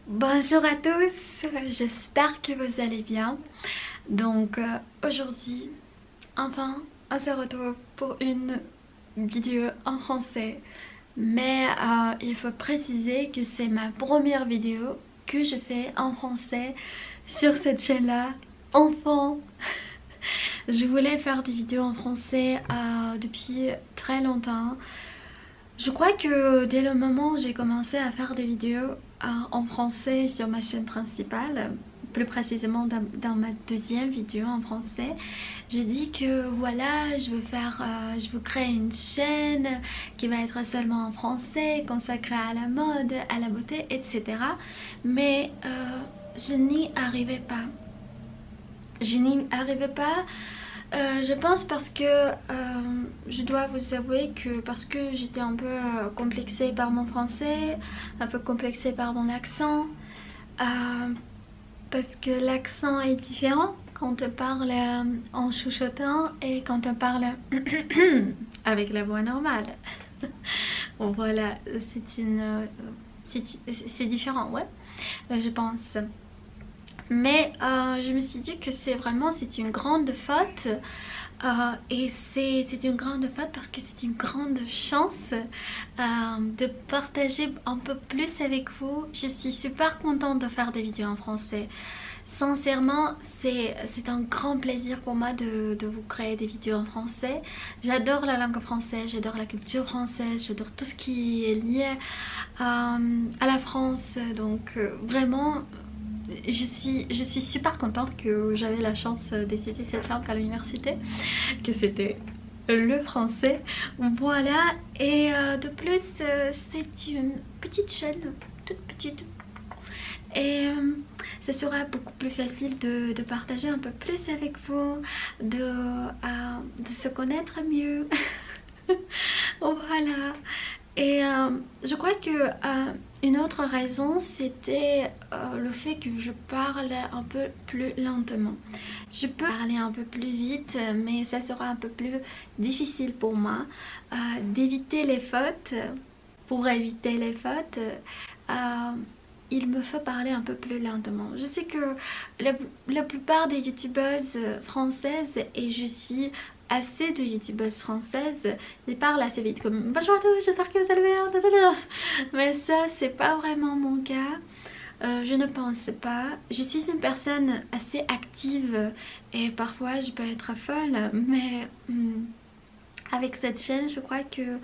Bonjour à tous, j'espère que vous allez bien. Donc aujourd'hui, enfin, on se retrouve pour une vidéo en français. Mais il faut préciser que c'est ma première vidéo que je fais en français sur cette chaîne-là, enfant. Je voulais faire des vidéos en français depuis très longtemps. Je crois que dès le moment où j'ai commencé à faire des vidéos en français sur ma chaîne principale, plus précisément dans ma deuxième vidéo en français, j'ai dit que voilà, je veux créer une chaîne qui va être seulement en français, consacrée à la mode, à la beauté, etc. Mais je n'y arrivais pas. Je n'y arrivais pas. Je pense parce que je dois vous avouer que parce que j'étais un peu complexée par mon français, un peu complexée par mon accent, parce que l'accent est différent quand on parle en chuchotant et quand on parle avec la voix normale. Bon, voilà, c'est différent, ouais, je pense. Mais je me suis dit que c'est une grande faute et c'est une grande faute parce que c'est une grande chance de partager un peu plus avec vous. Je suis super contente de faire des vidéos en français. Sincèrement, c'est un grand plaisir pour moi de vous créer des vidéos en français. J'adore la langue française, j'adore la culture française, j'adore tout ce qui est lié à la France. Donc vraiment, je suis super contente que j'avais la chance d'étudier cette langue à l'université, que c'était le français. Voilà, et de plus, c'est une petite chaîne, toute petite. Et ça sera beaucoup plus facile de partager un peu plus avec vous, de se connaître mieux. Voilà. Et je crois que une autre raison, c'était le fait que je parle un peu plus lentement. Je peux parler un peu plus vite, mais ça sera un peu plus difficile pour moi d'éviter les fautes. Pour éviter les fautes, il me faut parler un peu plus lentement. Je sais que la plupart des youtubeuses françaises, et je suis assez de youtubeuses françaises, ils parlent assez vite comme bonjour à tous, j'espère que vous allez bien. Mais ça, c'est pas vraiment mon cas. Je ne pense pas. Je suis une personne assez active et parfois je peux être folle, mais avec cette chaîne, je crois que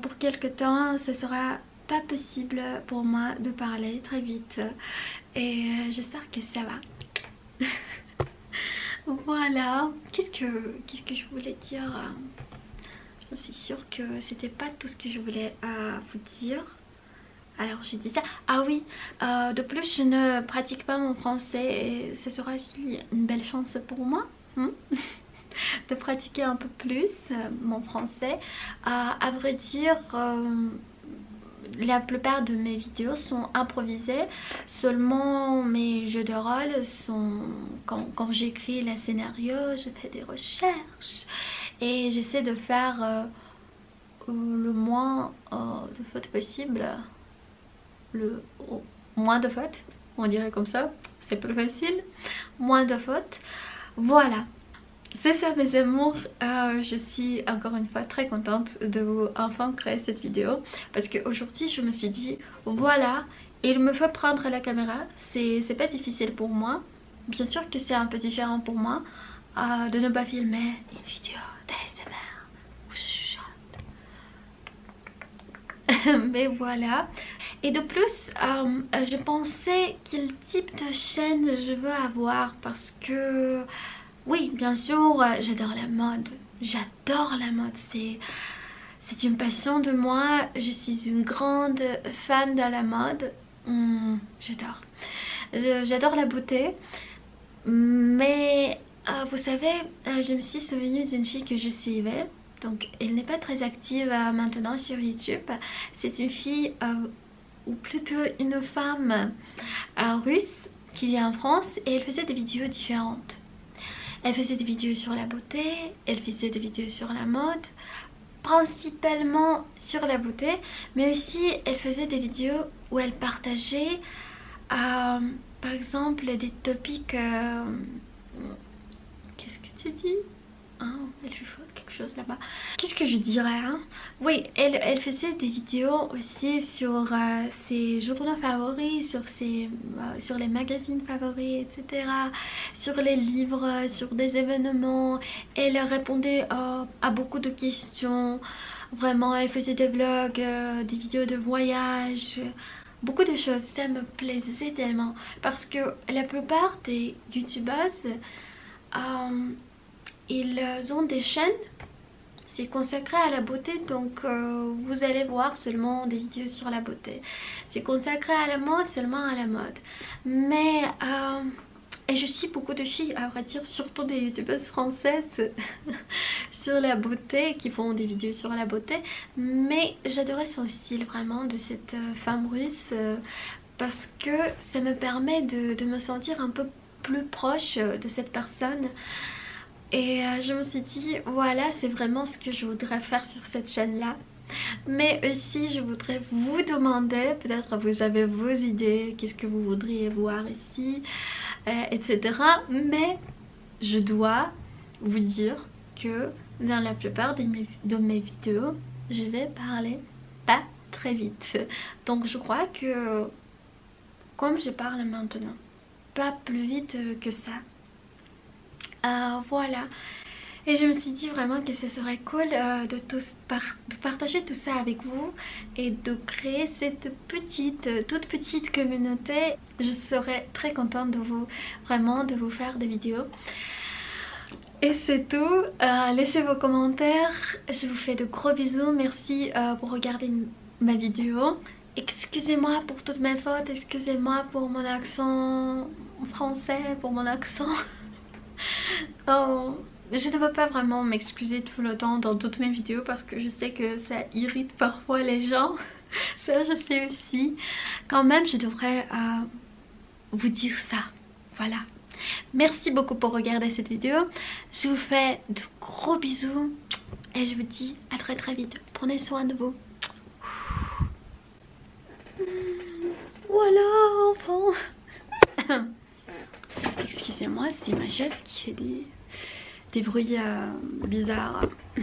pour quelque temps, ce sera pas possible pour moi de parler très vite et j'espère que ça va. Voilà, qu'est-ce que je voulais dire? Je suis sûre que c'était pas tout ce que je voulais vous dire. Alors j'ai dit ça. Ah oui, de plus je ne pratique pas mon français et ce sera aussi une belle chance pour moi de pratiquer un peu plus mon français. À vrai dire, la plupart de mes vidéos sont improvisées. Seulement mes jeux de rôle sont... Quand j'écris les scénarios, je fais des recherches et j'essaie de faire le moins de fautes possible. Le moins de fautes, on dirait comme ça, c'est plus facile. Moins de fautes. Voilà. C'est ça mes amours, je suis encore une fois très contente de vous enfin créer cette vidéo parce qu'aujourd'hui je me suis dit voilà, il me faut prendre la caméra, c'est pas difficile pour moi. Bien sûr que c'est un peu différent pour moi de ne pas filmer une vidéo d'ASMR où je chuchote. Mais voilà. Et de plus, je pensais quel type de chaîne je veux avoir parce que... Oui, bien sûr, j'adore la mode. J'adore la mode, c'est une passion de moi. Je suis une grande fan de la mode. J'adore. J'adore la beauté. Mais vous savez, je me suis souvenue d'une fille que je suivais. Donc elle n'est pas très active maintenant sur YouTube. C'est une fille, ou plutôt une femme russe qui vit en France et elle faisait des vidéos différentes. Elle faisait des vidéos sur la beauté, elle faisait des vidéos sur la mode, principalement sur la beauté, mais aussi elle faisait des vidéos où elle partageait par exemple des topics... Qu'est-ce que tu dis? Hein, elle chuchote quelque chose là-bas. Qu'est-ce que je dirais hein? Oui, elle faisait des vidéos aussi sur ses journaux favoris, sur les magazines favoris, etc. Sur les livres, sur des événements. Elle répondait à beaucoup de questions. Vraiment, elle faisait des vlogs, des vidéos de voyage. Beaucoup de choses, ça me plaisait tellement. Parce que la plupart des youtubeuses... ils ont des chaînes, c'est consacré à la beauté, donc vous allez voir seulement des vidéos sur la beauté. C'est consacré à la mode, seulement à la mode. Mais et je suis beaucoup de filles, à vrai dire, surtout des youtubeuses françaises sur la beauté, qui font des vidéos sur la beauté. Mais j'adorais son style vraiment de cette femme russe, parce que ça me permet de me sentir un peu plus proche de cette personne. Et je me suis dit, voilà, c'est vraiment ce que je voudrais faire sur cette chaîne-là. Mais aussi, je voudrais vous demander, peut-être vous avez vos idées, qu'est-ce que vous voudriez voir ici, etc. Mais je dois vous dire que dans la plupart de mes vidéos, je vais parler pas très vite. Donc je crois que, comme je parle maintenant, pas plus vite que ça. Voilà, et je me suis dit vraiment que ce serait cool de partager tout ça avec vous et de créer cette toute petite communauté. Je serais très contente de vous faire des vidéos. Et c'est tout, laissez vos commentaires, je vous fais de gros bisous, merci pour regarder ma vidéo. Excusez-moi pour toutes mes fautes, excusez-moi pour mon accent français, pour mon accent... Oh, je ne veux pas vraiment m'excuser tout le temps dans toutes mes vidéos parce que je sais que ça irrite parfois les gens. Ça je sais aussi. Quand même je devrais vous dire ça. Voilà. Merci beaucoup pour regarder cette vidéo. Je vous fais de gros bisous et je vous dis à très très vite. Prenez soin de vous. Voilà enfant. Excusez-moi, c'est ma chaise qui fait des bruits bizarres.